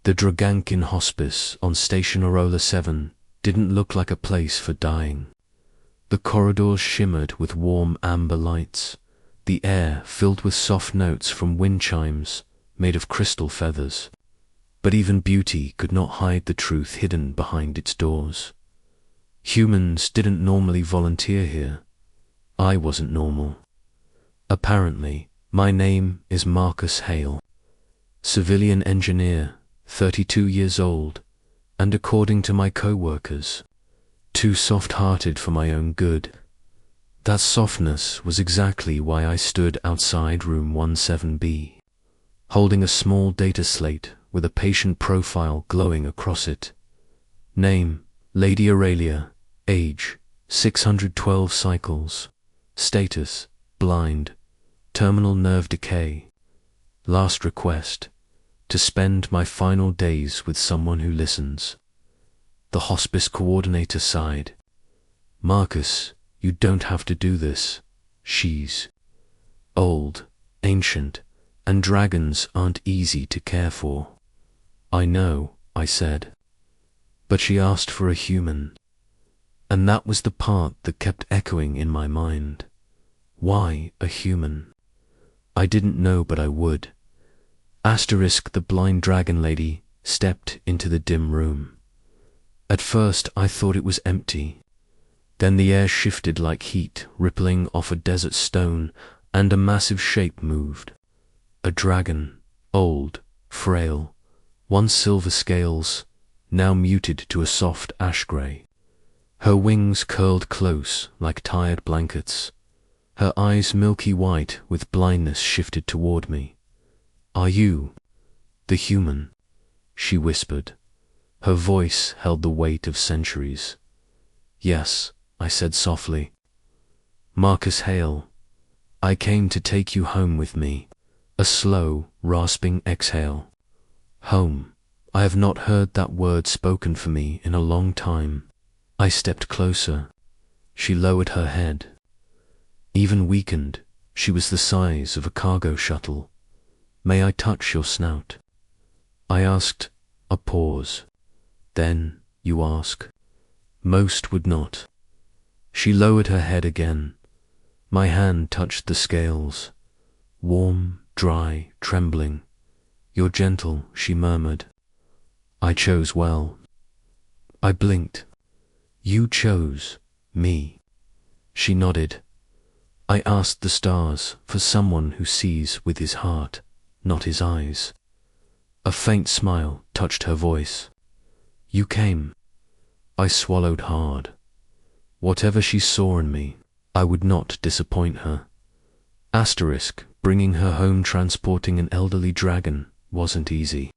The Dragoness hospice on Station Arola 7 didn't look like a place for dying. The corridors shimmered with warm amber lights, the air filled with soft notes from wind chimes made of crystal feathers. But even beauty could not hide the truth hidden behind its doors. Humans didn't normally volunteer here. I wasn't normal. Apparently, my name is Marcus Hale, civilian engineer, 32 years old, and according to my co-workers, too soft-hearted for my own good. That softness was exactly why I stood outside room 17B, holding a small data slate with a patient profile glowing across it. Name, Lady Aurelia. Age, 612 cycles. Status, blind. Terminal nerve decay. Last request, to spend my final days with someone who listens. The hospice coordinator sighed. Marcus, you don't have to do this. She's old, ancient, and dragons aren't easy to care for. I know, I said. But she asked for a human. And that was the part that kept echoing in my mind. Why a human? I didn't know, but I would. The blind dragon lady stepped into the dim room. At first I thought it was empty. Then the air shifted like heat rippling off a desert stone, and a massive shape moved. A dragon, old, frail, once silver scales, now muted to a soft ash grey. Her wings curled close like tired blankets. Her eyes milky white with blindness shifted toward me. Are you the human? She whispered. Her voice held the weight of centuries. Yes, I said softly. Marcus Hale, I came to take you home with me. A slow, rasping exhale. Home. I have not heard that word spoken for me in a long time. I stepped closer. She lowered her head. Even weakened, she was the size of a cargo shuttle. May I touch your snout? I asked. A pause. Then you ask. Most would not. She lowered her head again. My hand touched the scales. Warm, dry, trembling. You're gentle, she murmured. I chose well. I blinked. You chose me. She nodded. I asked the stars for someone who sees with his heart, not his eyes. A faint smile touched her voice. You came. I swallowed hard. Whatever she saw in me, I would not disappoint her. Bringing her home transporting an elderly dragon wasn't easy.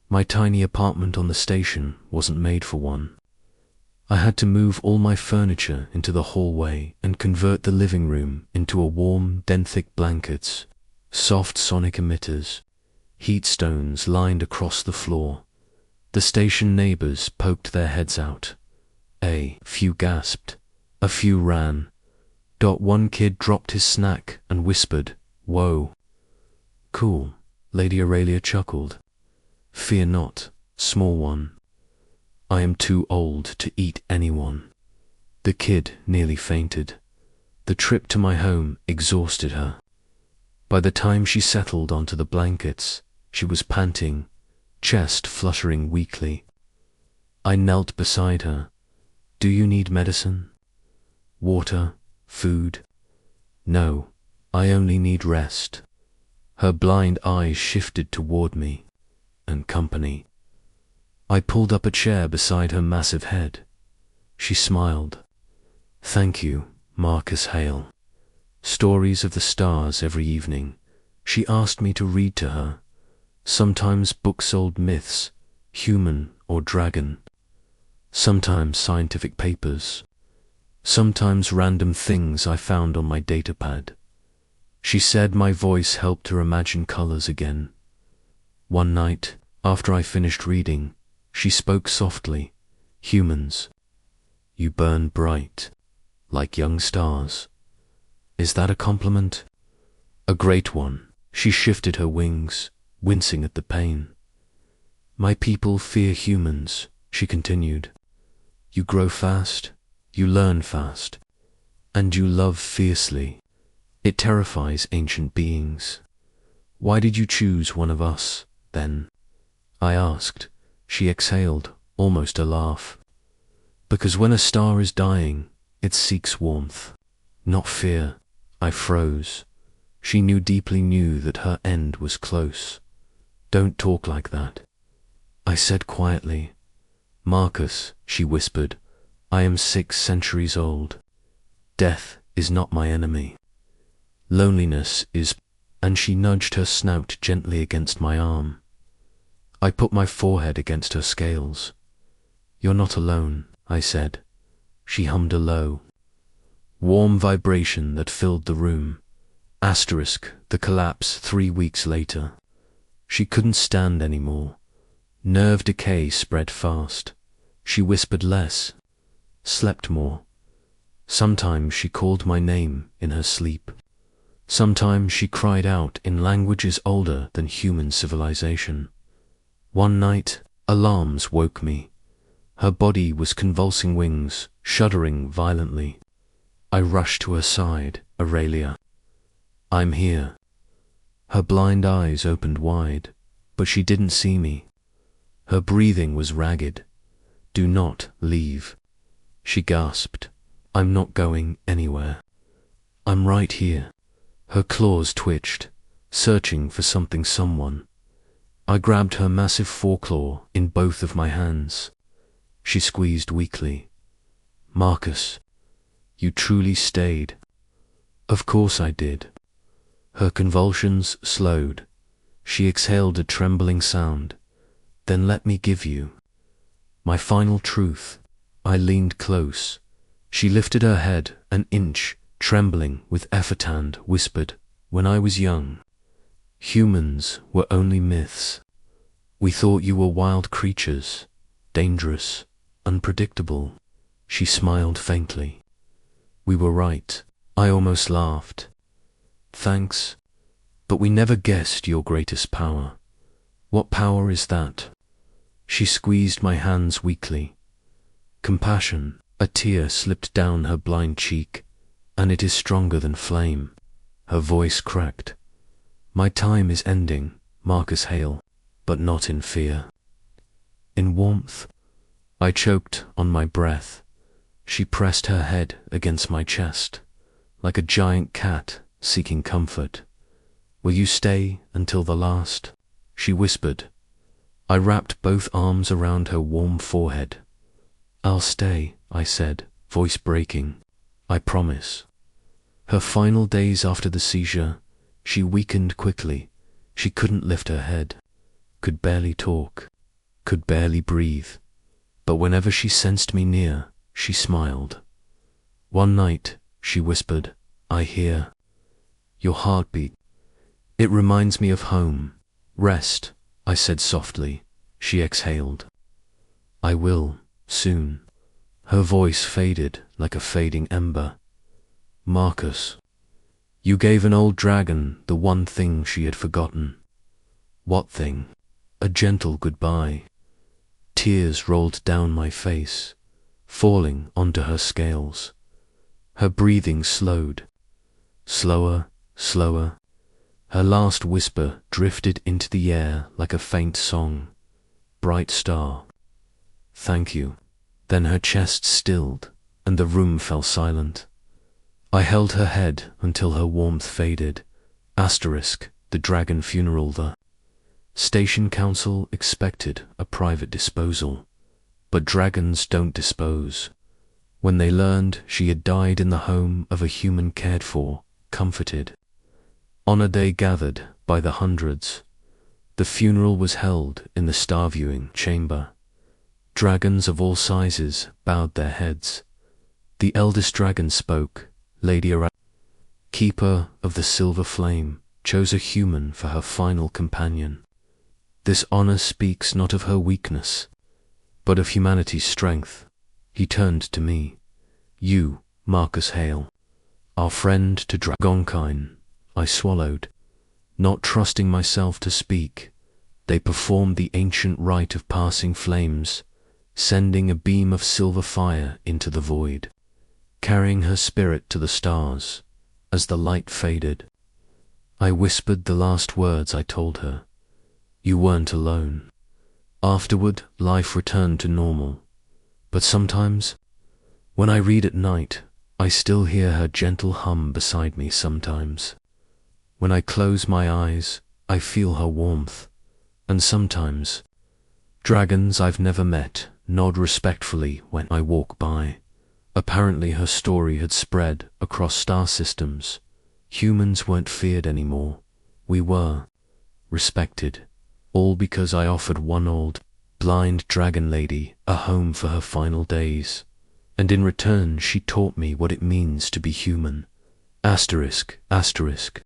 My tiny apartment on the station wasn't made for one. I had to move all my furniture into the hallway and convert the living room into a warm, benthic blankets, soft sonic emitters, heat stones lined across the floor. The station neighbors poked their heads out. A few gasped, a few ran. One kid dropped his snack and whispered, "Whoa." Cool, Lady Aurelia chuckled. Fear not, small one. I am too old to eat anyone. The kid nearly fainted. The trip to my home exhausted her. By the time she settled onto the blankets, she was panting, chest fluttering weakly. I knelt beside her. Do you need medicine? Water? Food? No, I only need rest. Her blind eyes shifted toward me, and company. I pulled up a chair beside her massive head. She smiled. Thank you, Marcus Hale. Stories of the stars every evening. She asked me to read to her. Sometimes book-sold myths, human or dragon. Sometimes scientific papers. Sometimes random things I found on my datapad. She said my voice helped her imagine colors again. One night, after I finished reading, she spoke softly. Humans, you burn bright, like young stars. Is that a compliment? A great one. She shifted her wings, wincing at the pain. My people fear humans, she continued. You grow fast, you learn fast, and you love fiercely. It terrifies ancient beings. Why did you choose one of us, then? I asked. She exhaled, almost a laugh. Because when a star is dying, it seeks warmth, not fear. I froze. She deeply knew that her end was close. Don't talk like that, I said quietly. Marcus, she whispered, I am 6 centuries old. Death is not my enemy. Loneliness is, and she nudged her snout gently against my arm. I put my forehead against her scales. You're not alone, I said. She hummed a low, warm vibration that filled the room. Asterisk, the collapse 3 weeks later. She couldn't stand anymore. Nerve decay spread fast. She whispered less, slept more. Sometimes she called my name in her sleep. Sometimes she cried out in languages older than human civilization. One night, alarms woke me. Her body was convulsing wings, shuddering violently. I rushed to her side, Aurelia. I'm here. Her blind eyes opened wide, but she didn't see me. Her breathing was ragged. Do not leave. She gasped. I'm not going anywhere. I'm right here. Her claws twitched, searching for someone. I grabbed her massive foreclaw in both of my hands. She squeezed weakly. Marcus, you truly stayed. Of course I did. Her convulsions slowed. She exhaled a trembling sound. Then let me give you my final truth. I leaned close. She lifted her head an inch, trembling with effort, and whispered, when I was young, humans were only myths. We thought you were wild creatures, dangerous, unpredictable. She smiled faintly. We were right. I almost laughed. Thanks, but we never guessed your greatest power. What power is that? She squeezed my hands weakly. Compassion. A tear slipped down her blind cheek, and it is stronger than flame. Her voice cracked. My time is ending, Marcus Hale, but not in fear. In warmth. I choked on my breath. She pressed her head against my chest, like a giant cat seeking comfort. Will you stay until the last? She whispered. I wrapped both arms around her warm forehead. I'll stay, I said, voice breaking. I promise. Her final days after the seizure, she weakened quickly. She couldn't lift her head, could barely talk, could barely breathe. But whenever she sensed me near, she smiled. One night, she whispered, I hear your heartbeat. It reminds me of home. Rest, I said softly. She exhaled. I will, soon. Her voice faded like a fading ember. Marcus, you gave an old dragon the one thing she had forgotten. What thing? A gentle goodbye. Tears rolled down my face, falling onto her scales. Her breathing slowed. Slower, slower. Her last whisper drifted into the air like a faint song. Bright star. Thank you. Then her chest stilled, and the room fell silent. I held her head until her warmth faded. Asterisk, the dragon funeral. The station council expected a private disposal, but dragons don't dispose. When they learned she had died in the home of a human cared for, comforted. On a day gathered by the hundreds, the funeral was held in the star viewing chamber. Dragons of all sizes bowed their heads. The eldest dragon spoke. Lady Ara, keeper of the silver flame, chose a human for her final companion. This honor speaks not of her weakness, but of humanity's strength. He turned to me. You, Marcus Hale, our friend to Dragonkind. I swallowed, not trusting myself to speak. They performed the ancient rite of passing flames, sending a beam of silver fire into the void, carrying her spirit to the stars. As the light faded, I whispered the last words I told her. You weren't alone. Afterward, life returned to normal. But sometimes, when I read at night, I still hear her gentle hum beside me sometimes. When I close my eyes, I feel her warmth. And sometimes, dragons I've never met nod respectfully when I walk by. Apparently her story had spread across star systems. Humans weren't feared anymore. We were respected. All because I offered one old, blind dragon lady a home for her final days. And in return she taught me what it means to be human. Asterisk, asterisk.